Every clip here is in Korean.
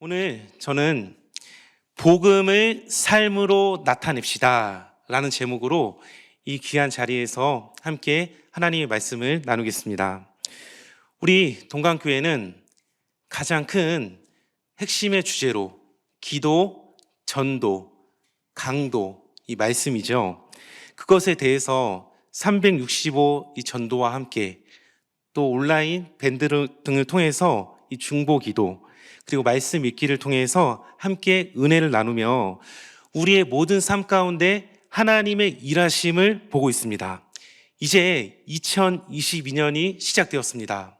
오늘 저는 복음을 삶으로 나타냅시다 라는 제목으로 이 귀한 자리에서 함께 하나님의 말씀을 나누겠습니다. 우리 동강교회는 가장 큰 핵심의 주제로 기도, 전도, 강도 이 말씀이죠. 그것에 대해서 365 이 전도와 함께 또 온라인 밴드 등을 통해서 이 중보 기도 그리고 말씀 읽기를 통해서 함께 은혜를 나누며 우리의 모든 삶 가운데 하나님의 일하심을 보고 있습니다. 이제 2022년이 시작되었습니다.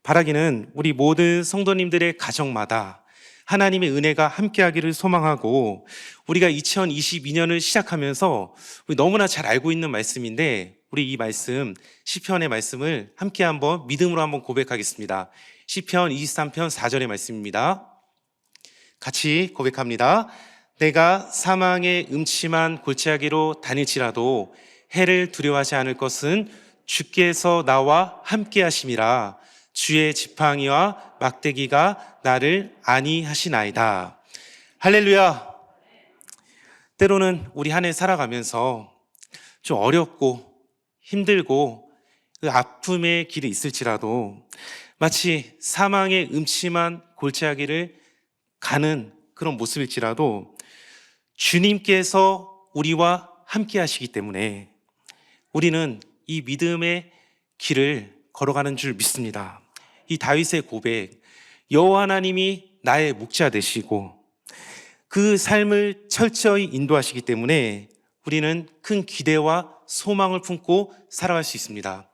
바라기는 우리 모든 성도님들의 가정마다 하나님의 은혜가 함께하기를 소망하고, 우리가 2022년을 시작하면서 우리 너무나 잘 알고 있는 말씀인데, 우리 이 말씀 시편의 말씀을 함께 한번 믿음으로 한번 고백하겠습니다. 시편 23편 4절의 말씀입니다. 같이 고백합니다. 내가 사망의 음침한 골짜기로 다닐지라도 해를 두려워하지 않을 것은 주께서 나와 함께 하심이라. 주의 지팡이와 막대기가 나를 안위하시나이다. 할렐루야. 때로는 우리 한 해 살아가면서 좀 어렵고 힘들고 그 아픔의 길이 있을지라도 마치 사망의 음침한 골짜기를 가는 그런 모습일지라도 주님께서 우리와 함께 하시기 때문에 우리는 이 믿음의 길을 걸어가는 줄 믿습니다. 이 다윗의 고백, 여호와 하나님이 나의 목자 되시고 그 삶을 철저히 인도하시기 때문에 우리는 큰 기대와 소망을 품고 살아갈 수 있습니다.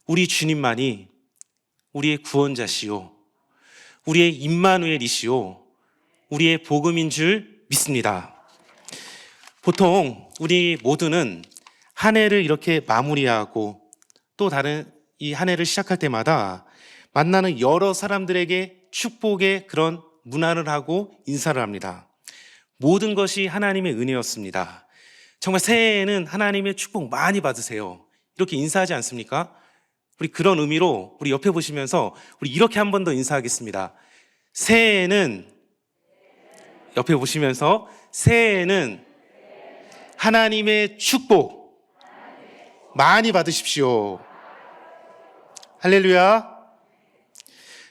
우리 주님만이 우리의 구원자시요, 우리의 임마누엘이시요, 우리의 복음인 줄 믿습니다. 보통 우리 모두는 한 해를 이렇게 마무리하고 또 다른 이 한 해를 시작할 때마다 만나는 여러 사람들에게 축복의 그런 문안을 하고 인사를 합니다. 모든 것이 하나님의 은혜였습니다. 정말 새해에는 하나님의 축복 많이 받으세요, 이렇게 인사하지 않습니까? 우리 그런 의미로 우리 옆에 보시면서 우리 이렇게 한 번 더 인사하겠습니다. 새해에는, 옆에 보시면서 새해에는 하나님의 축복 많이 받으십시오. 할렐루야.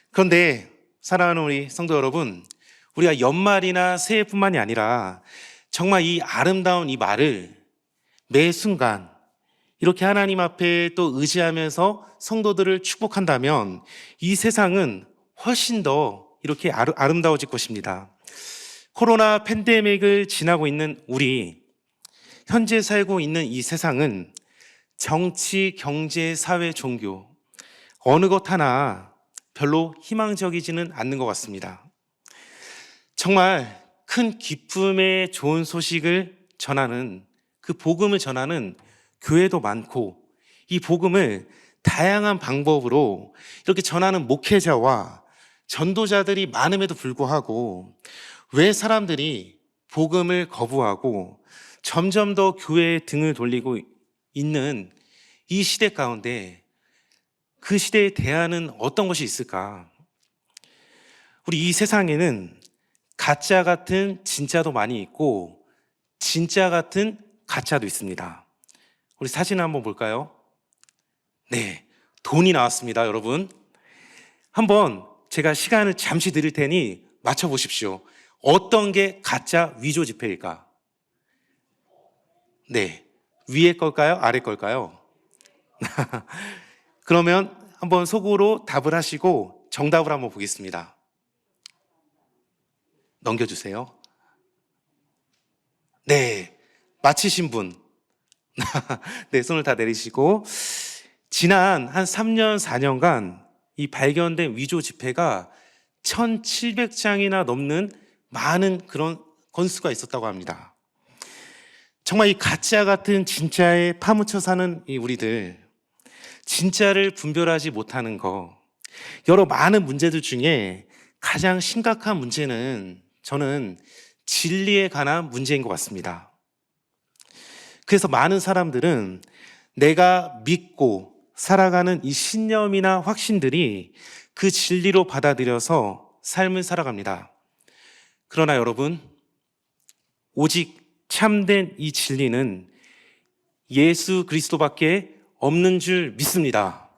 그런데 사랑하는 우리 성도 여러분, 우리가 연말이나 새해뿐만이 아니라 정말 이 아름다운 이 말을 매 순간 이렇게 하나님 앞에 또 의지하면서 성도들을 축복한다면 이 세상은 훨씬 더 이렇게 아름다워질 것입니다. 코로나 팬데믹을 지나고 있는 우리, 현재 살고 있는 이 세상은 정치, 경제, 사회, 종교 어느 것 하나 별로 희망적이지는 않는 것 같습니다. 정말 큰 기쁨의 좋은 소식을 전하는, 그 복음을 전하는 교회도 많고 이 복음을 다양한 방법으로 이렇게 전하는 목회자와 전도자들이 많음에도 불구하고 왜 사람들이 복음을 거부하고 점점 더 교회에 등을 돌리고 있는 이 시대 가운데 그 시대에 대안은 어떤 것이 있을까? 우리 이 세상에는 가짜 같은 진짜도 많이 있고 진짜 같은 가짜도 있습니다. 우리 사진 한번 볼까요? 네, 돈이 나왔습니다, 여러분. 한번 제가 시간을 잠시 드릴 테니 맞춰보십시오. 어떤 게 가짜 위조 지폐일까? 네, 위에 걸까요? 아래 걸까요? 그러면 한번 속으로 답을 하시고 정답을 한번 보겠습니다. 넘겨주세요. 네, 맞히신 분. 네, 손을 다 내리시고, 지난 한 3년, 4년간 이 발견된 위조 지폐가 1,700장이나 넘는 많은 그런 건수가 있었다고 합니다. 정말 이 가짜 같은 진짜에 파묻혀 사는 이 우리들, 진짜를 분별하지 못하는 거, 여러 많은 문제들 중에 가장 심각한 문제는 저는 진리에 관한 문제인 것 같습니다. 그래서 많은 사람들은 내가 믿고 살아가는 이 신념이나 확신들이 그 진리로 받아들여서 삶을 살아갑니다. 그러나 여러분, 오직 참된 이 진리는 예수 그리스도밖에 없는 줄 믿습니다.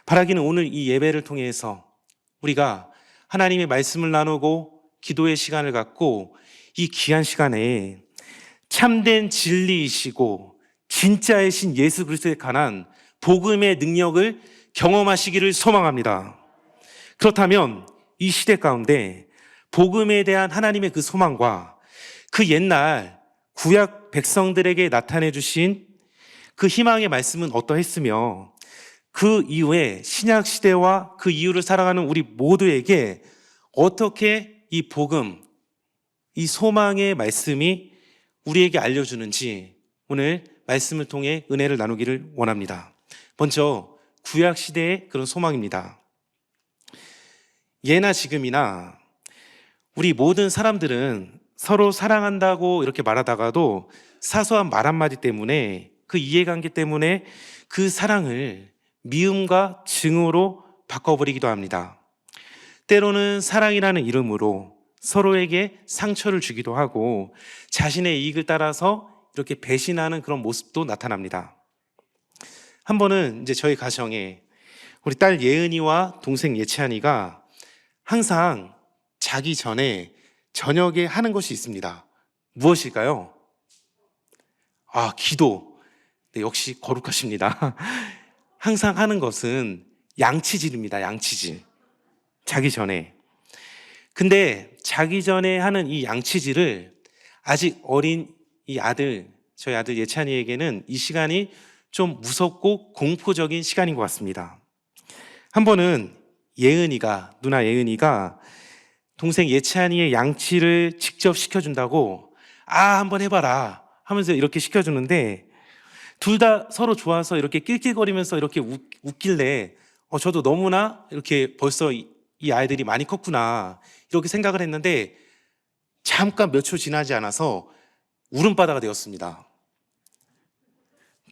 바라기는 오늘 이 예배를 통해서 우리가 하나님의 말씀을 나누고 기도의 시간을 갖고 이 귀한 시간에 참된 진리이시고 진짜의 신 예수 그리스도에 관한 복음의 능력을 경험하시기를 소망합니다. 그렇다면 이 시대 가운데 복음에 대한 하나님의 그 소망과 그 옛날 구약 백성들에게 나타내 주신 그 희망의 말씀은 어떠했으며 그 이후에 신약 시대와 그 이후를 살아가는 우리 모두에게 어떻게 이 복음, 이 소망의 말씀이 우리에게 알려주는지 오늘 말씀을 통해 은혜를 나누기를 원합니다. 먼저 구약 시대의 그런 소망입니다. 예나 지금이나 우리 모든 사람들은 서로 사랑한다고 이렇게 말하다가도 사소한 말 한마디 때문에 그 이해관계 때문에 그 사랑을 미움과 증오로 바꿔버리기도 합니다. 때로는 사랑이라는 이름으로 서로에게 상처를 주기도 하고 자신의 이익을 따라서 이렇게 배신하는 그런 모습도 나타납니다. 한 번은 이제 저희 가정에 우리 딸 예은이와 동생 예찬이가 항상 자기 전에 저녁에 하는 것이 있습니다. 무엇일까요? 기도. 네, 역시 거룩하십니다. 항상 하는 것은 양치질입니다. 양치질. 자기 전에. 근데 자기 전에 하는 이 양치질을 아직 어린 저희 아들 예찬이에게는 이 시간이 좀 무섭고 공포적인 시간인 것 같습니다. 한 번은 누나 예은이가 동생 예찬이의 양치를 직접 시켜준다고 한번 해봐라 하면서 이렇게 시켜주는데 둘 다 서로 좋아서 이렇게 낄낄거리면서 이렇게 웃길래 저도 너무나 이렇게 벌써 이 아이들이 많이 컸구나 이렇게 생각을 했는데 잠깐 몇 초 지나지 않아서 울음바다가 되었습니다.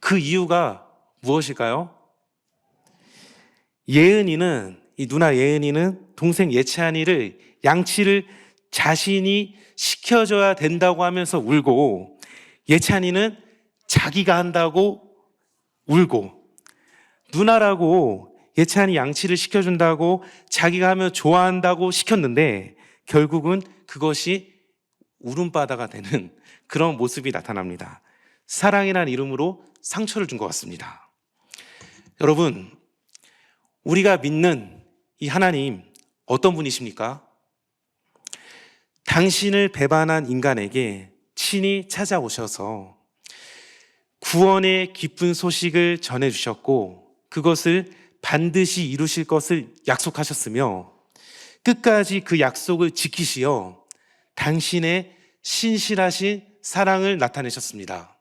그 이유가 무엇일까요? 누나 예은이는 동생 예찬이를 양치를 자신이 시켜줘야 된다고 하면서 울고 예찬이는 자기가 한다고 울고 누나라고 예찬이 양치를 시켜준다고 자기가 하면 좋아한다고 시켰는데 결국은 그것이 울음바다가 되는 그런 모습이 나타납니다. 사랑이라는 이름으로 상처를 준 것 같습니다. 여러분, 우리가 믿는 이 하나님 어떤 분이십니까? 당신을 배반한 인간에게 친히 찾아오셔서 구원의 기쁜 소식을 전해주셨고 그것을 반드시 이루실 것을 약속하셨으며 끝까지 그 약속을 지키시어 당신의 신실하신 사랑을 나타내셨습니다.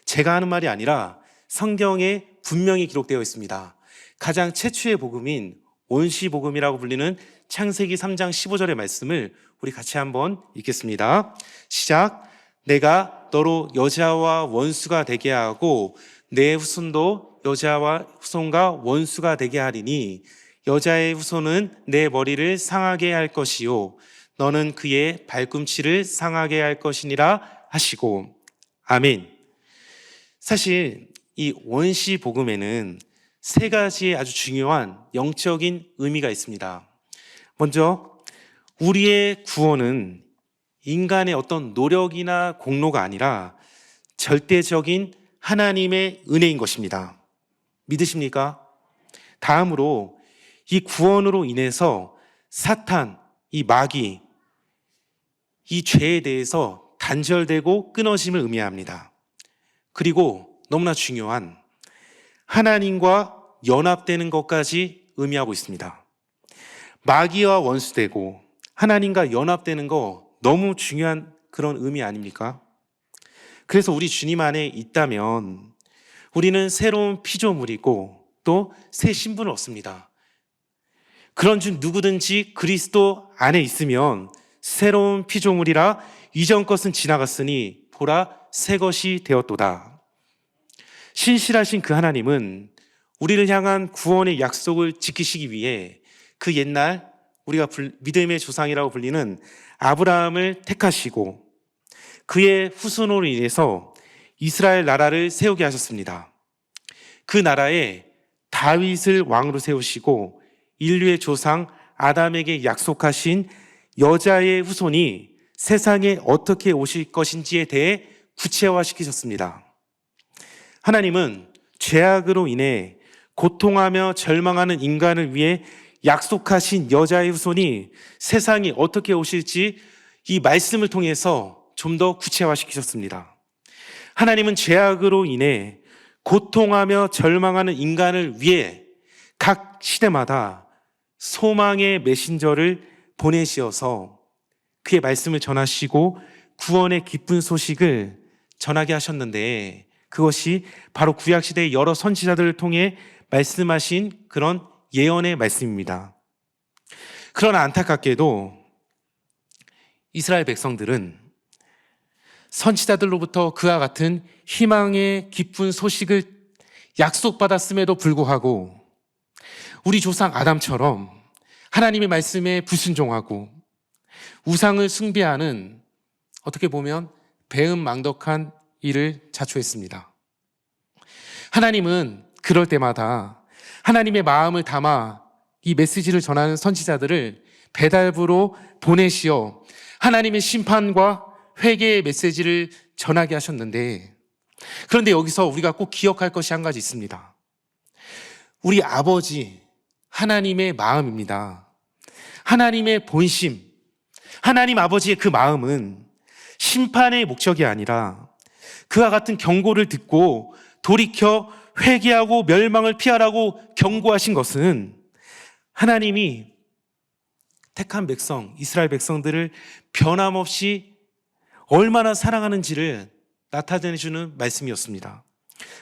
제가 하는 말이 아니라 성경에 분명히 기록되어 있습니다. 가장 최초의 복음인 원시복음이라고 불리는 창세기 3장 15절의 말씀을 우리 같이 한번 읽겠습니다. 시작. 내가 너로 여자와 원수가 되게 하고 내 후손도 여자와 후손과 원수가 되게 하리니 여자의 후손은 내 머리를 상하게 할 것이요 너는 그의 발꿈치를 상하게 할 것이니라 하시고 아멘. 사실 이 원시 복음에는 세 가지의 아주 중요한 영적인 의미가 있습니다. 먼저 우리의 구원은 인간의 어떤 노력이나 공로가 아니라 절대적인 하나님의 은혜인 것입니다. 믿으십니까? 다음으로 이 구원으로 인해서 사탄, 이 마귀, 이 죄에 대해서 단절되고 끊어짐을 의미합니다. 그리고 너무나 중요한 하나님과 연합되는 것까지 의미하고 있습니다. 마귀와 원수되고 하나님과 연합되는 거 너무 중요한 그런 의미 아닙니까? 그래서 우리 주님 안에 있다면 우리는 새로운 피조물이고 또 새 신분을 얻습니다. 그런 줄 누구든지 그리스도 안에 있으면 새로운 피조물이라 이전 것은 지나갔으니 보라 새 것이 되었도다. 신실하신 그 하나님은 우리를 향한 구원의 약속을 지키시기 위해 그 옛날 우리가 믿음의 조상이라고 불리는 아브라함을 택하시고 그의 후손으로 인해서 이스라엘 나라를 세우게 하셨습니다. 그 나라에 다윗을 왕으로 세우시고 인류의 조상 아담에게 약속하신 여자의 후손이 세상에 어떻게 오실 것인지에 대해 구체화시키셨습니다. 하나님은 죄악으로 인해 고통하며 절망하는 인간을 위해 약속하신 여자의 후손이 세상에 어떻게 오실지 이 말씀을 통해서 좀 더 구체화시키셨습니다. 하나님은 죄악으로 인해 고통하며 절망하는 인간을 위해 각 시대마다 소망의 메신저를 보내시어서 그의 말씀을 전하시고 구원의 기쁜 소식을 전하게 하셨는데, 그것이 바로 구약시대의 여러 선지자들을 통해 말씀하신 그런 예언의 말씀입니다. 그러나 안타깝게도 이스라엘 백성들은 선지자들로부터 그와 같은 희망의 기쁜 소식을 약속받았음에도 불구하고 우리 조상 아담처럼 하나님의 말씀에 불순종하고 우상을 숭배하는, 어떻게 보면 배은망덕한 일을 자초했습니다. 하나님은 그럴 때마다 하나님의 마음을 담아 이 메시지를 전하는 선지자들을 배달부로 보내시어 하나님의 심판과 회개의 메시지를 전하게 하셨는데, 그런데 여기서 우리가 꼭 기억할 것이 한 가지 있습니다. 우리 아버지 하나님의 마음입니다. 하나님의 본심, 하나님 아버지의 그 마음은 심판의 목적이 아니라 그와 같은 경고를 듣고 돌이켜 회개하고 멸망을 피하라고 경고하신 것은 하나님이 택한 백성, 이스라엘 백성들을 변함없이 얼마나 사랑하는지를 나타내주는 말씀이었습니다.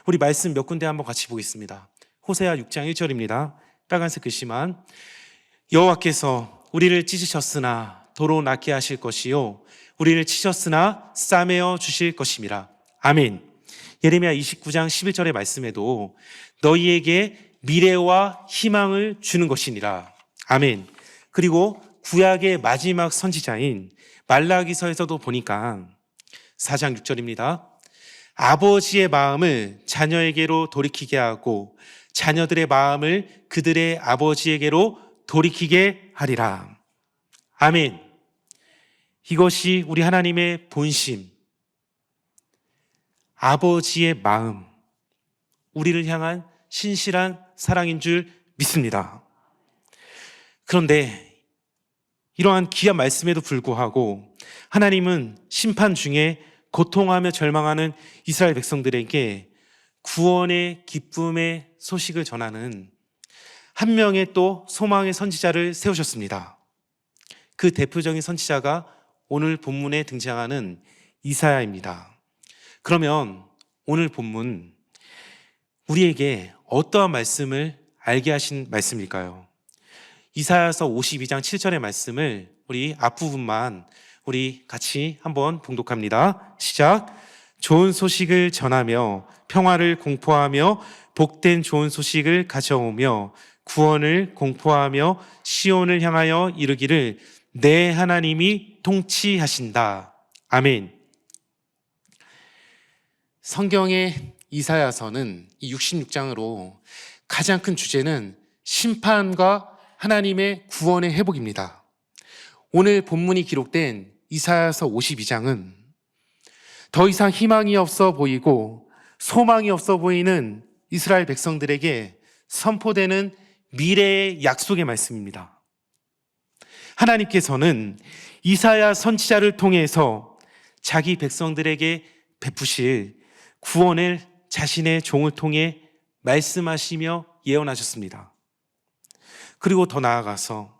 우리 말씀 몇 군데 한번 같이 보겠습니다. 호세아 6장 1절입니다. 빨간색 글씨만. 여호와께서 우리를 찢으셨으나 도로 낫게 하실 것이요 우리를 치셨으나 싸매어 주실 것임이라. 아멘. 예레미야 29장 11절의 말씀에도 너희에게 미래와 희망을 주는 것이니라. 아멘. 그리고 구약의 마지막 선지자인 말라기서에서도 보니까 4장 6절입니다. 아버지의 마음을 자녀에게로 돌이키게 하고 자녀들의 마음을 그들의 아버지에게로 돌이키게 하리라. 아멘. 이것이 우리 하나님의 본심, 아버지의 마음, 우리를 향한 신실한 사랑인 줄 믿습니다. 그런데 이러한 귀한 말씀에도 불구하고 하나님은 심판 중에 고통하며 절망하는 이스라엘 백성들에게 구원의 기쁨의 소식을 전하는 한 명의 또 소망의 선지자를 세우셨습니다. 그 대표적인 선지자가 오늘 본문에 등장하는 이사야입니다. 그러면 오늘 본문 우리에게 어떠한 말씀을 알게 하신 말씀일까요? 이사야서 52장 7절의 말씀을 우리 앞부분만 우리 같이 한번 봉독합니다. 시작. 좋은 소식을 전하며 평화를 공포하며 복된 좋은 소식을 가져오며 구원을 공포하며 시온을 향하여 이르기를 내 하나님이 통치하신다. 아멘. 성경의 이사야서는 이 66장으로 가장 큰 주제는 심판과 하나님의 구원의 회복입니다. 오늘 본문이 기록된 이사야서 52장은 더 이상 희망이 없어 보이고 소망이 없어 보이는 이스라엘 백성들에게 선포되는 미래의 약속의 말씀입니다. 하나님께서는 이사야 선지자를 통해서 자기 백성들에게 베푸실 구원을 자신의 종을 통해 말씀하시며 예언하셨습니다. 그리고 더 나아가서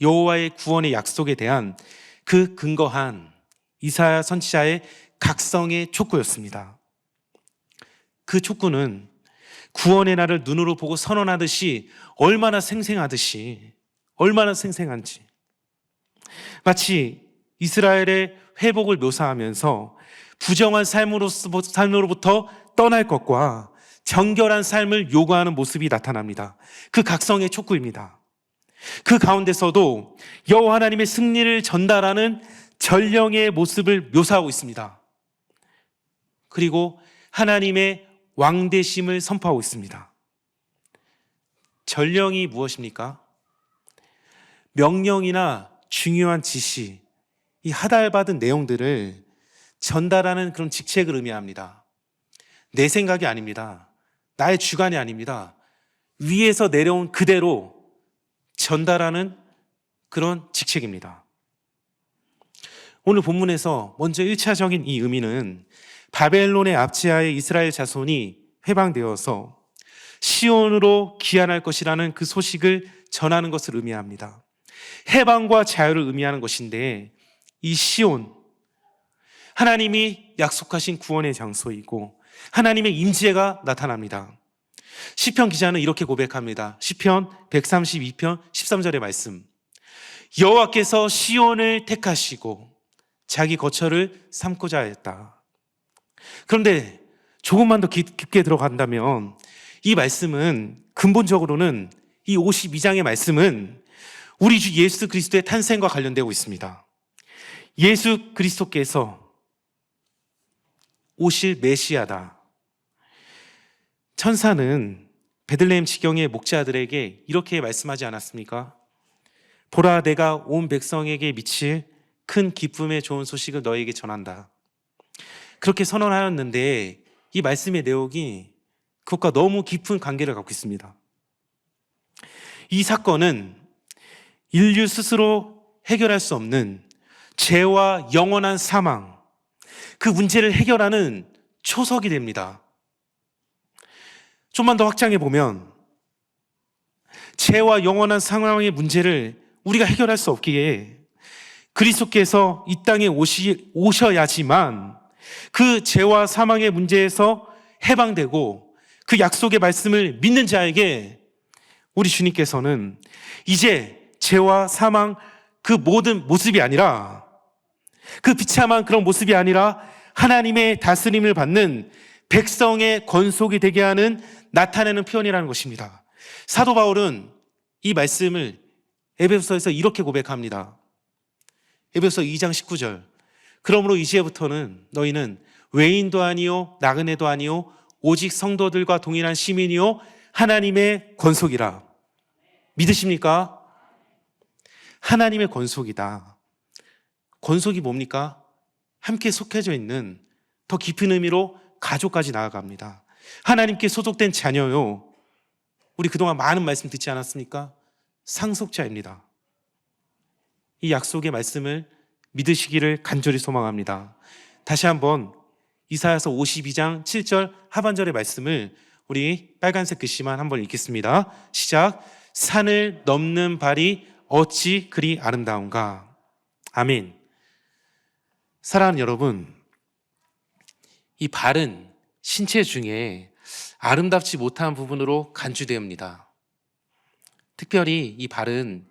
여호와의 구원의 약속에 대한 그 근거한 이사야 선지자의 각성의 촉구였습니다. 그 촉구는 구원의 날을 눈으로 보고 선언하듯이 얼마나 생생한지 마치 이스라엘의 회복을 묘사하면서 부정한 삶으로부터 떠날 것과 정결한 삶을 요구하는 모습이 나타납니다. 그 각성의 촉구입니다. 그 가운데서도 여호와 하나님의 승리를 전달하는 전령의 모습을 묘사하고 있습니다. 그리고 하나님의 왕되심을 선포하고 있습니다. 전령이 무엇입니까? 명령이나 중요한 지시, 이 하달받은 내용들을 전달하는 그런 직책을 의미합니다. 내 생각이 아닙니다. 나의 주관이 아닙니다. 위에서 내려온 그대로 전달하는 그런 직책입니다. 오늘 본문에서 먼저 1차적인 이 의미는 바벨론의 압제하에 이스라엘 자손이 회방되어서 시온으로 귀환할 것이라는 그 소식을 전하는 것을 의미합니다. 해방과 자유를 의미하는 것인데, 이 시온, 하나님이 약속하신 구원의 장소이고 하나님의 임재가 나타납니다. 시편 기자는 이렇게 고백합니다. 시편 132편 13절의 말씀. 여호와께서 시온을 택하시고 자기 거처를 삼고자 했다. 그런데 조금만 더 깊게 들어간다면 이 말씀은 근본적으로는, 이 52장의 말씀은 우리 주 예수 그리스도의 탄생과 관련되고 있습니다. 예수 그리스도께서 오실 메시아다. 천사는 베들레헴 지경의 목자들에게 이렇게 말씀하지 않았습니까? 보라, 내가 온 백성에게 미칠 큰 기쁨의 좋은 소식을 너에게 전한다. 그렇게 선언하였는데 이 말씀의 내용이 그것과 너무 깊은 관계를 갖고 있습니다. 이 사건은 인류 스스로 해결할 수 없는 죄와 영원한 사망, 그 문제를 해결하는 초석이 됩니다. 좀만 더 확장해 보면 죄와 영원한 사망의 문제를 우리가 해결할 수 없기에 그리스도께서 이 땅에 오셔야지만 그 죄와 사망의 문제에서 해방되고 그 약속의 말씀을 믿는 자에게 우리 주님께서는 이제 죄와 사망 그 모든 모습이 아니라, 그 비참한 그런 모습이 아니라 하나님의 다스림을 받는 백성의 권속이 되게 하는, 나타내는 표현이라는 것입니다. 사도 바울은 이 말씀을 에베소서에서 이렇게 고백합니다. 에베소서 2장 19절. 그러므로 이제부터는 너희는 외인도 아니요 나그네도 아니요 오직 성도들과 동일한 시민이요 하나님의 권속이라. 믿으십니까? 하나님의 권속이다. 권속이 뭡니까? 함께 속해져 있는, 더 깊은 의미로 가족까지 나아갑니다. 하나님께 소속된 자녀요. 우리 그동안 많은 말씀 듣지 않았습니까? 상속자입니다. 이 약속의 말씀을 믿으시기를 간절히 소망합니다. 다시 한번 이사야서 52장 7절 하반절의 말씀을 우리 빨간색 글씨만 한번 읽겠습니다. 시작. 산을 넘는 발이 어찌 그리 아름다운가. 아멘. 사랑하는 여러분, 이 발은 신체 중에 아름답지 못한 부분으로 간주되옵니다. 특별히 이 발은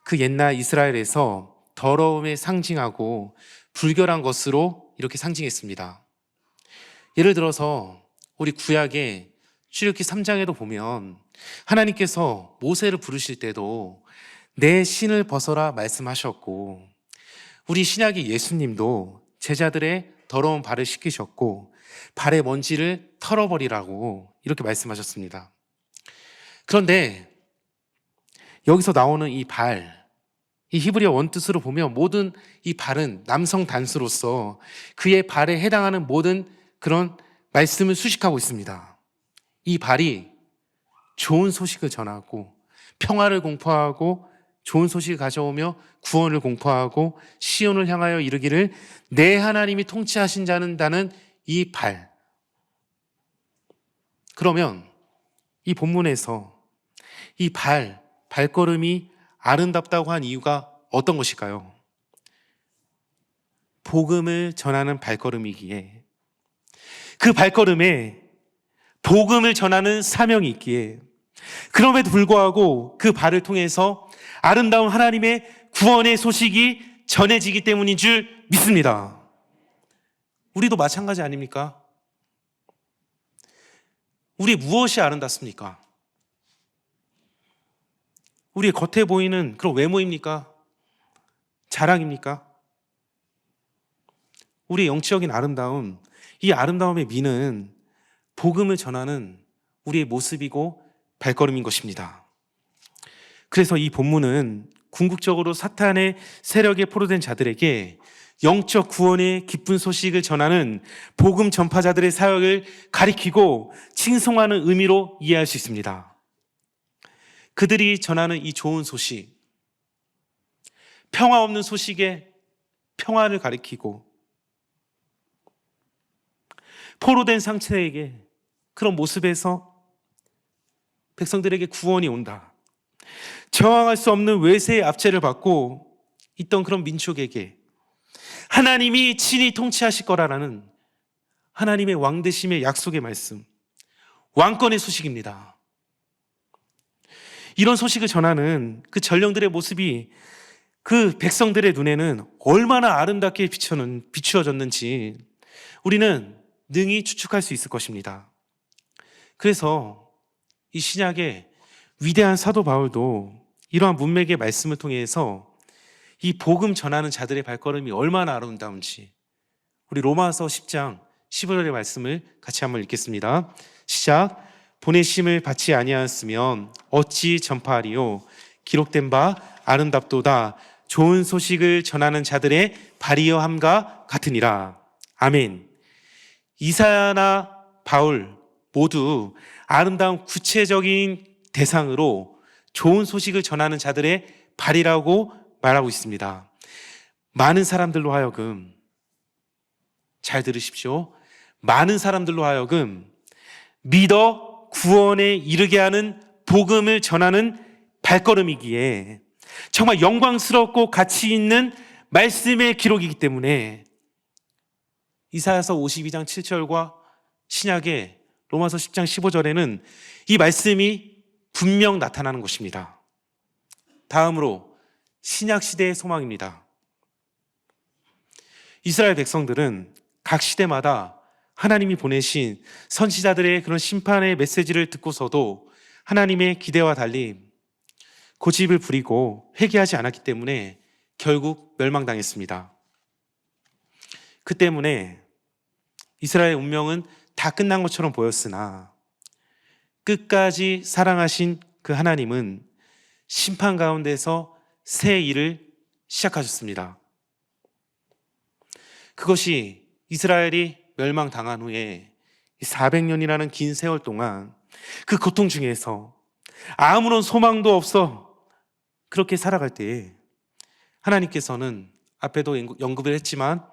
그 옛날 이스라엘에서 더러움에 상징하고 불결한 것으로 이렇게 상징했습니다. 예를 들어서 우리 구약의 출애굽기 3장에도 보면 하나님께서 모세를 부르실 때도 내 신을 벗어라 말씀하셨고, 우리 신약의 예수님도 제자들의 더러운 발을 씻기셨고 발의 먼지를 털어버리라고 이렇게 말씀하셨습니다. 그런데 여기서 나오는 이 발, 이 히브리어 원뜻으로 보면 모든 이 발은 남성 단수로서 그의 발에 해당하는 모든 그런 말씀을 수식하고 있습니다. 이 발이 좋은 소식을 전하고 평화를 공포하고 좋은 소식을 가져오며 구원을 공포하고 시온을 향하여 이르기를 내 하나님이 통치하신 자는 다는 이 발. 그러면 이 본문에서 이 발걸음이 아름답다고 한 이유가 어떤 것일까요? 복음을 전하는 발걸음이기에, 그 발걸음에 복음을 전하는 사명이 있기에, 그럼에도 불구하고 그 발을 통해서 아름다운 하나님의 구원의 소식이 전해지기 때문인 줄 믿습니다. 우리도 마찬가지 아닙니까? 우리 무엇이 아름답습니까? 우리의 겉에 보이는 그런 외모입니까? 자랑입니까? 우리의 영적인 아름다움, 이 아름다움의 미는 복음을 전하는 우리의 모습이고 발걸음인 것입니다. 그래서 이 본문은 궁극적으로 사탄의 세력에 포로된 자들에게 영적 구원의 기쁜 소식을 전하는 복음 전파자들의 사역을 가리키고 칭송하는 의미로 이해할 수 있습니다. 그들이 전하는 이 좋은 소식, 평화 없는 소식에 평화를 가리키고 포로된 상체에게 그런 모습에서 백성들에게 구원이 온다. 저항할 수 없는 외세의 압제를 받고 있던 그런 민족에게 하나님이 친히 통치하실 거라는 하나님의 왕되심의 약속의 말씀, 왕권의 소식입니다. 이런 소식을 전하는 그 전령들의 모습이 그 백성들의 눈에는 얼마나 아름답게 비추어졌는지 우리는 능히 추측할 수 있을 것입니다. 그래서 이 신약의 위대한 사도 바울도 이러한 문맥의 말씀을 통해서 이 복음 전하는 자들의 발걸음이 얼마나 아름다운지 우리 로마서 10장 15절의 말씀을 같이 한번 읽겠습니다. 시작. 보내심을 받지 아니하였으면 어찌 전파하리요? 기록된 바 아름답도다. 좋은 소식을 전하는 자들의 발이여함과 같으니라. 아멘. 이사야나 바울 모두 아름다운 구체적인 대상으로 좋은 소식을 전하는 자들의 발이라고 말하고 있습니다. 많은 사람들로 하여금, 잘 들으십시오. 많은 사람들로 하여금 믿어 구원에 이르게 하는 복음을 전하는 발걸음이기에 정말 영광스럽고 가치 있는 말씀의 기록이기 때문에 이사야서 52장 7절과 신약의 로마서 10장 15절에는 이 말씀이 분명 나타나는 것입니다. 다음으로 신약 시대의 소망입니다. 이스라엘 백성들은 각 시대마다 하나님이 보내신 선지자들의 그런 심판의 메시지를 듣고서도 하나님의 기대와 달리 고집을 부리고 회개하지 않았기 때문에 결국 멸망당했습니다. 그 때문에 이스라엘의 운명은 다 끝난 것처럼 보였으나 끝까지 사랑하신 그 하나님은 심판 가운데서 새 일을 시작하셨습니다. 그것이 이스라엘이 멸망당한 후에 400년이라는 긴 세월 동안 그 고통 중에서 아무런 소망도 없어 그렇게 살아갈 때에 하나님께서는 앞에도 언급을 했지만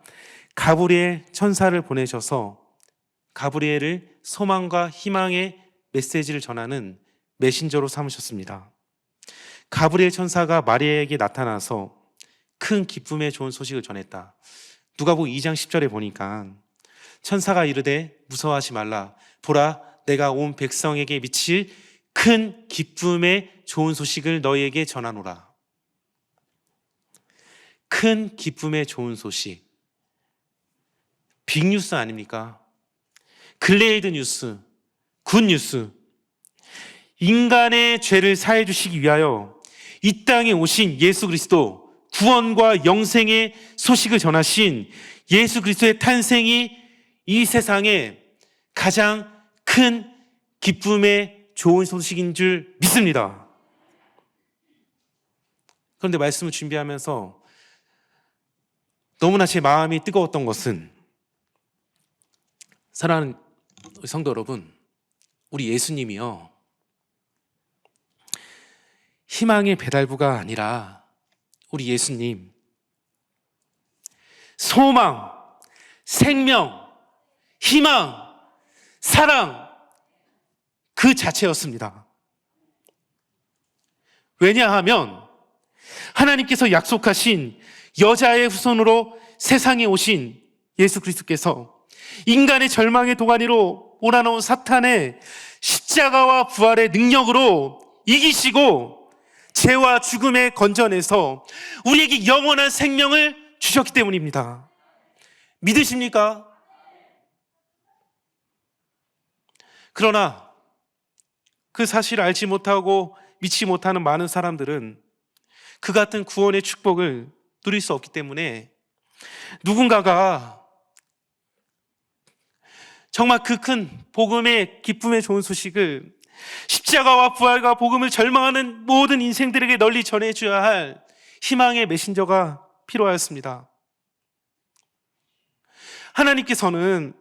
가브리엘 천사를 보내셔서 가브리엘을 소망과 희망의 메시지를 전하는 메신저로 삼으셨습니다. 가브리엘 천사가 마리아에게 나타나서 큰 기쁨의 좋은 소식을 전했다. 누가복음 2장 10절에 보니까 천사가 이르되 무서워하지 말라. 보라, 내가 온 백성에게 미칠 큰 기쁨의 좋은 소식을 너희에게 전하노라. 큰 기쁨의 좋은 소식. 빅뉴스 아닙니까? 글레이드 뉴스, 굿 뉴스. 인간의 죄를 사해 주시기 위하여 이 땅에 오신 예수 그리스도, 구원과 영생의 소식을 전하신 예수 그리스도의 탄생이 이 세상에 가장 큰 기쁨의 좋은 소식인 줄 믿습니다. 그런데 말씀을 준비하면서 너무나 제 마음이 뜨거웠던 것은, 사랑하는 성도 여러분, 우리 예수님이요, 희망의 배달부가 아니라 우리 예수님 소망, 생명, 희망, 사랑 그 자체였습니다. 왜냐하면 하나님께서 약속하신 여자의 후손으로 세상에 오신 예수 그리스도께서 인간의 절망의 도가니로 몰아넣은 사탄의 십자가와 부활의 능력으로 이기시고 죄와 죽음에 건져내서 우리에게 영원한 생명을 주셨기 때문입니다. 믿으십니까? 그러나 그 사실을 알지 못하고 믿지 못하는 많은 사람들은 그 같은 구원의 축복을 누릴 수 없기 때문에 누군가가 정말 그 큰 복음의 기쁨의 좋은 소식을 십자가와 부활과 복음을 절망하는 모든 인생들에게 널리 전해줘야 할 희망의 메신저가 필요하였습니다. 하나님께서는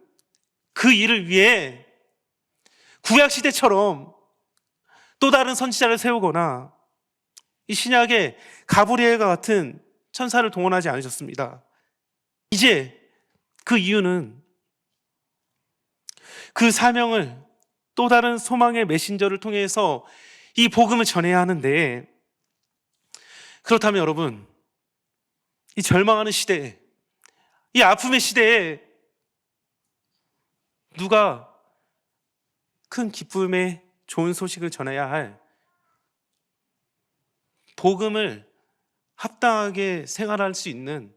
그 일을 위해 구약시대처럼 또 다른 선지자를 세우거나 이 신약의 가브리엘과 같은 천사를 동원하지 않으셨습니다. 이제 그 이유는 그 사명을 또 다른 소망의 메신저를 통해서 이 복음을 전해야 하는데, 그렇다면 여러분, 이 절망하는 시대에, 이 아픔의 시대에 누가 큰 기쁨의 좋은 소식을 전해야 할 복음을 합당하게 생활할 수 있는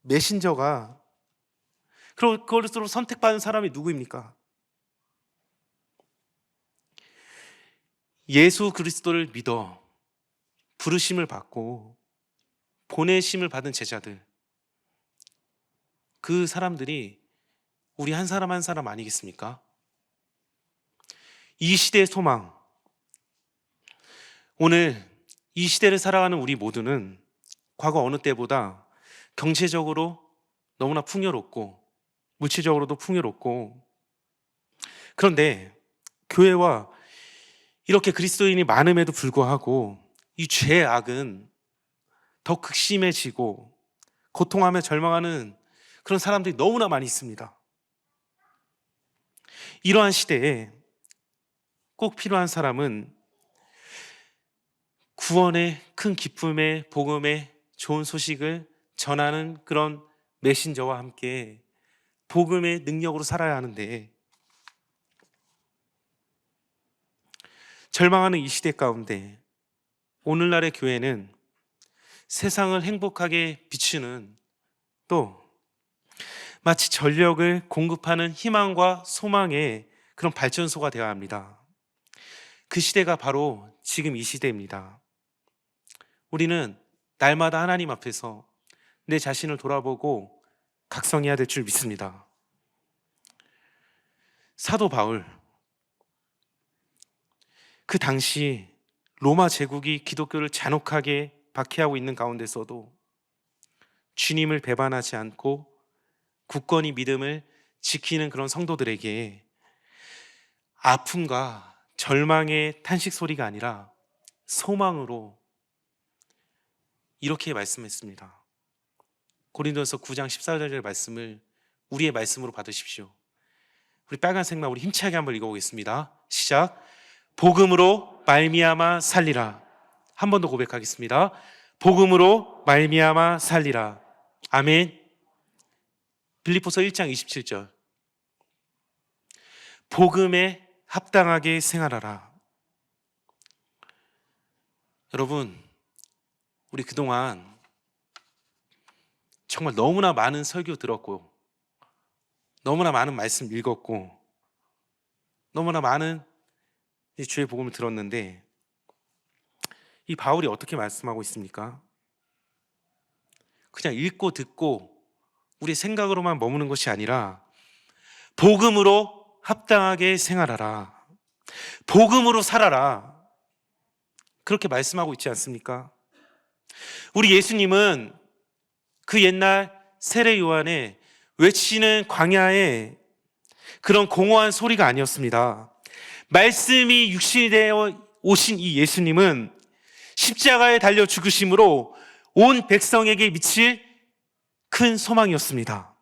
메신저가, 그것으로 선택받은 사람이 누구입니까? 예수 그리스도를 믿어 부르심을 받고 보내심을 받은 제자들, 그 사람들이 우리 한 사람 한 사람 아니겠습니까? 이 시대의 소망, 오늘 이 시대를 살아가는 우리 모두는 과거 어느 때보다 경제적으로 너무나 풍요롭고 물질적으로도 풍요롭고, 그런데 교회와 이렇게 그리스도인이 많음에도 불구하고 이 죄악은 더 극심해지고 고통하며 절망하는 그런 사람들이 너무나 많이 있습니다. 이러한 시대에 꼭 필요한 사람은 구원의 큰 기쁨의 복음의 좋은 소식을 전하는 그런 메신저와 함께 복음의 능력으로 살아야 하는데, 절망하는 이 시대 가운데 오늘날의 교회는 세상을 행복하게 비추는, 또 마치 전력을 공급하는 희망과 소망의 그런 발전소가 되어야 합니다. 그 시대가 바로 지금 이 시대입니다. 우리는 날마다 하나님 앞에서 내 자신을 돌아보고 각성해야 될 줄 믿습니다. 사도 바울, 그 당시 로마 제국이 기독교를 잔혹하게 박해하고 있는 가운데서도 주님을 배반하지 않고 굳건히 믿음을 지키는 그런 성도들에게 아픔과 절망의 탄식 소리가 아니라 소망으로 이렇게 말씀했습니다. 고린도전서 9장 14절의 말씀을 우리의 말씀으로 받으십시오. 우리 빨간색만 우리 힘차게 한번 읽어보겠습니다. 시작. 복음으로 말미암아 살리라. 한 번 더 고백하겠습니다. 복음으로 말미암아 살리라. 아멘. 빌립보서 1장 27절. 복음에 합당하게 생활하라. 여러분, 우리 그동안 정말 너무나 많은 설교 들었고, 너무나 많은 말씀 읽었고, 너무나 많은 주의 복음을 들었는데, 이 바울이 어떻게 말씀하고 있습니까? 그냥 읽고 듣고 우리 생각으로만 머무는 것이 아니라 복음으로 합당하게 생활하라, 복음으로 살아라, 그렇게 말씀하고 있지 않습니까? 우리 예수님은 그 옛날 세례 요한의 외치는 광야의 그런 공허한 소리가 아니었습니다. 말씀이 육신이 되어 오신 이 예수님은 십자가에 달려 죽으심으로 온 백성에게 미칠 큰 소망이었습니다.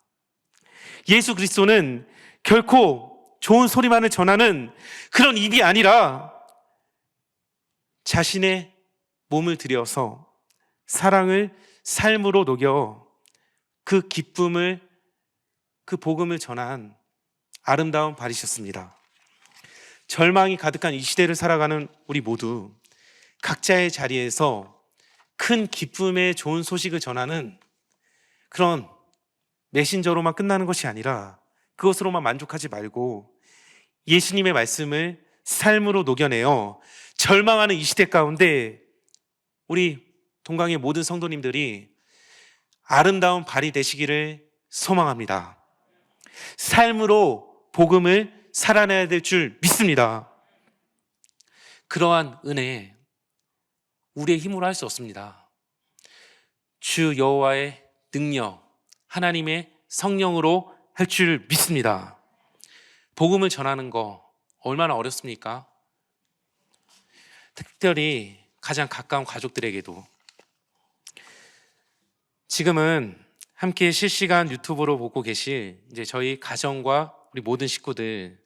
예수 그리스도는 결코 좋은 소리만을 전하는 그런 입이 아니라 자신의 몸을 들여서 사랑을 삶으로 녹여 그 기쁨을, 그 복음을 전한 아름다운 발이셨습니다. 절망이 가득한 이 시대를 살아가는 우리 모두 각자의 자리에서 큰 기쁨의 좋은 소식을 전하는 그런 메신저로만 끝나는 것이 아니라 그것으로만 만족하지 말고 예수님의 말씀을 삶으로 녹여내어 절망하는 이 시대 가운데 우리 동강의 모든 성도님들이 아름다운 발이 되시기를 소망합니다. 삶으로 복음을 살아내야 될 줄 믿습니다. 그러한 은혜, 우리의 힘으로 할 수 없습니다. 주 여호와의 능력, 하나님의 성령으로 할 줄 믿습니다. 복음을 전하는 거 얼마나 어렵습니까? 특별히 가장 가까운 가족들에게도. 지금은 함께 실시간 유튜브로 보고 계실 이제 저희 가정과 우리 모든 식구들,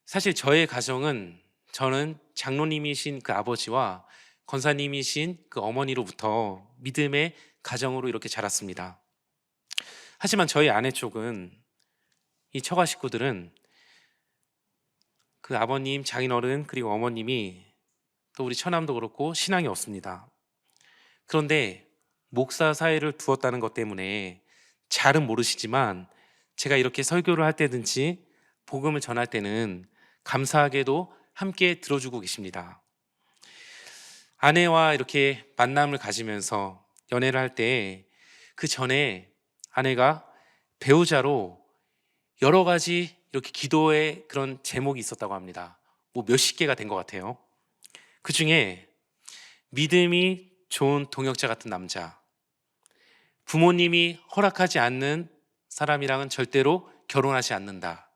사실 저의 가정은 저는 장로님이신 그 아버지와 권사님이신 그 어머니로부터 믿음의 가정으로 이렇게 자랐습니다. 하지만 저희 아내 쪽은, 이 처가 식구들은 그 아버님, 장인어른 그리고 어머님이, 또 우리 처남도 그렇고 신앙이 없습니다. 그런데 목사 사회를 두었다는 것 때문에 잘은 모르시지만 제가 이렇게 설교를 할 때든지 복음을 전할 때는 감사하게도 함께 들어주고 계십니다. 아내와 이렇게 만남을 가지면서 연애를 할 때 그 전에 아내가 배우자로 여러 가지 이렇게 기도의 그런 제목이 있었다고 합니다. 뭐 몇십 개가 된 것 같아요. 그 중에 믿음이 좋은 동역자 같은 남자, 부모님이 허락하지 않는 사람이랑은 절대로 결혼하지 않는다,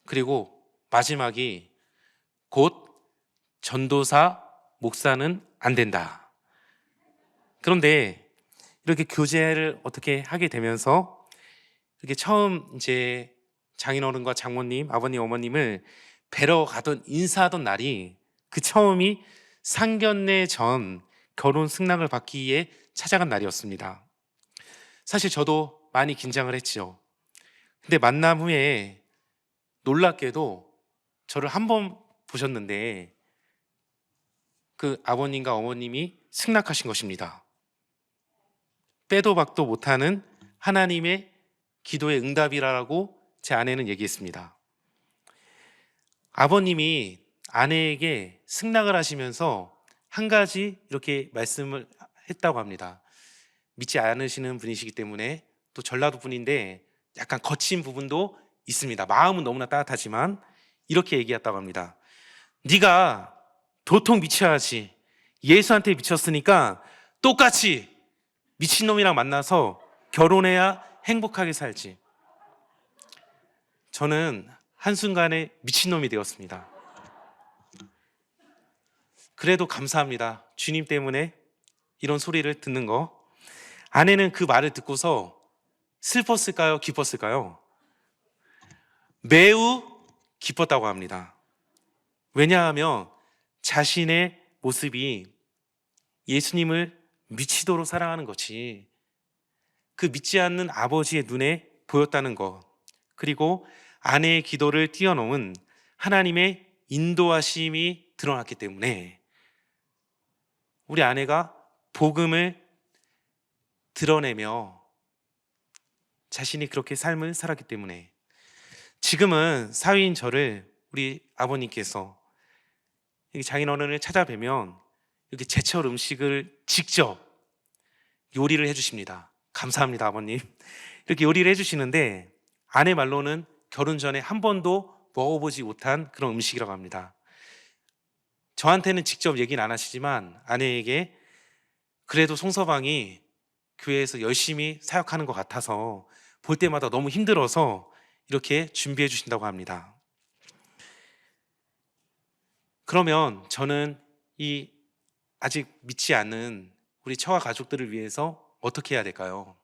그리고 마지막이 곧 전도사, 목사는 안 된다. 그런데 이렇게 교제를 어떻게 하게 되면서 이렇게 처음 이제 장인어른과 장모님, 아버님, 어머님을 뵈러 가던, 인사하던 날이 그 처음이 상견례 전 결혼 승낙을 받기 위해 찾아간 날이었습니다. 사실 저도 많이 긴장을 했죠. 근데 만남 후에 놀랍게도 저를 한 번 보셨는데 그 아버님과 어머님이 승낙하신 것입니다. 빼도 박도 못하는 하나님의 기도의 응답이라고 제 아내는 얘기했습니다. 아버님이 아내에게 승낙을 하시면서 한 가지 이렇게 말씀을 했다고 합니다. 믿지 않으시는 분이시기 때문에, 또 전라도 분인데 약간 거친 부분도 있습니다. 마음은 너무나 따뜻하지만 이렇게 얘기했다고 합니다. 네가 도통 미쳐야지. 예수한테 미쳤으니까 똑같이 미친놈이랑 만나서 결혼해야 행복하게 살지. 저는 한순간에 미친놈이 되었습니다. 그래도 감사합니다. 주님 때문에 이런 소리를 듣는 거. 아내는 그 말을 듣고서 슬펐을까요? 기뻤을까요? 매우 기뻤다고 합니다. 왜냐하면 자신의 모습이 예수님을 미치도록 사랑하는 것이 그 믿지 않는 아버지의 눈에 보였다는 것, 그리고 아내의 기도를 뛰어넘은 하나님의 인도하심이 드러났기 때문에 우리 아내가 복음을 드러내며 자신이 그렇게 삶을 살았기 때문에 지금은 사위인 저를 우리 아버님께서 장인어른을 찾아뵈면 이렇게 제철 음식을 직접 요리를 해주십니다. 감사합니다, 아버님. 이렇게 요리를 해주시는데 아내 말로는 결혼 전에 한 번도 먹어보지 못한 그런 음식이라고 합니다. 저한테는 직접 얘기는 안 하시지만 아내에게 그래도 송서방이 교회에서 열심히 사역하는 것 같아서 볼 때마다 너무 힘들어서 이렇게 준비해 주신다고 합니다. 그러면 저는 이 아직 믿지 않는 우리 처가 가족들을 위해서 어떻게 해야 될까요?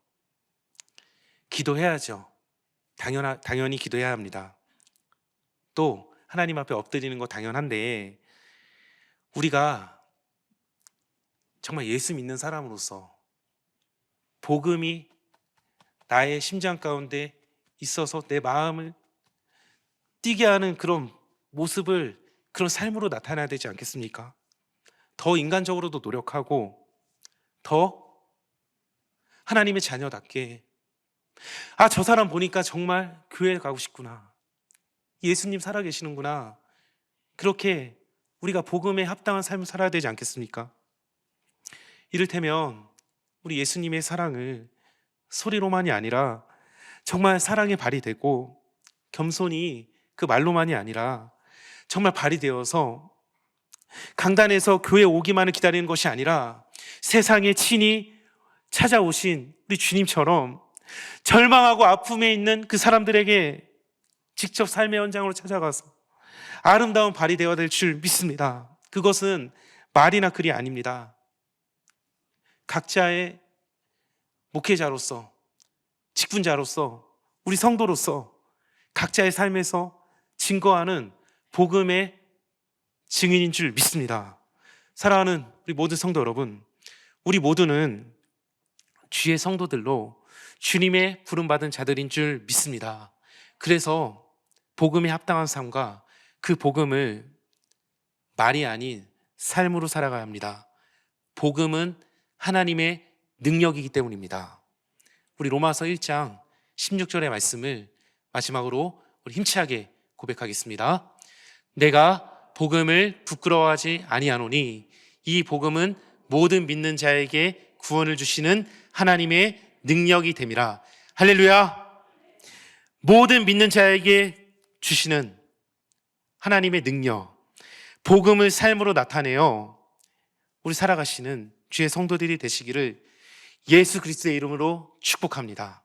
기도해야죠. 당연히 기도해야 합니다. 또 하나님 앞에 엎드리는 거 당연한데 우리가 정말 예수 믿는 사람으로서 복음이 나의 심장 가운데 있어서 내 마음을 뛰게 하는 그런 모습을, 그런 삶으로 나타나야 되지 않겠습니까? 더 인간적으로도 노력하고 더 하나님의 자녀답게, 아, 저 사람 보니까 정말 교회 가고 싶구나, 예수님 살아계시는구나, 그렇게 우리가 복음에 합당한 삶을 살아야 되지 않겠습니까? 이를테면 우리 예수님의 사랑을 소리로만이 아니라 정말 사랑의 발이 되고, 겸손히 그 말로만이 아니라 정말 발이 되어서 강단에서 교회 오기만을 기다리는 것이 아니라 세상에 친히 찾아오신 우리 주님처럼 절망하고 아픔에 있는 그 사람들에게 직접 삶의 현장으로 찾아가서 아름다운 발이 되어야 될 줄 믿습니다. 그것은 말이나 글이 아닙니다. 각자의 목회자로서, 직분자로서, 우리 성도로서 각자의 삶에서 증거하는 복음의 증인인 줄 믿습니다. 사랑하는 우리 모든 성도 여러분, 우리 모두는 주의 성도들로 주님의 부름받은 자들인 줄 믿습니다. 그래서 복음에 합당한 삶과 그 복음을 말이 아닌 삶으로 살아가야 합니다. 복음은 하나님의 능력이기 때문입니다. 우리 로마서 1장 16절의 말씀을 마지막으로 우리 힘차게 고백하겠습니다. 내가 복음을 부끄러워하지 아니하노니 이 복음은 모든 믿는 자에게 구원을 주시는 하나님의 능력이 됨이라. 할렐루야. 모든 믿는 자에게 주시는 하나님의 능력, 복음을 삶으로 나타내어 우리 살아가시는 주의 성도들이 되시기를 예수 그리스도의 이름으로 축복합니다.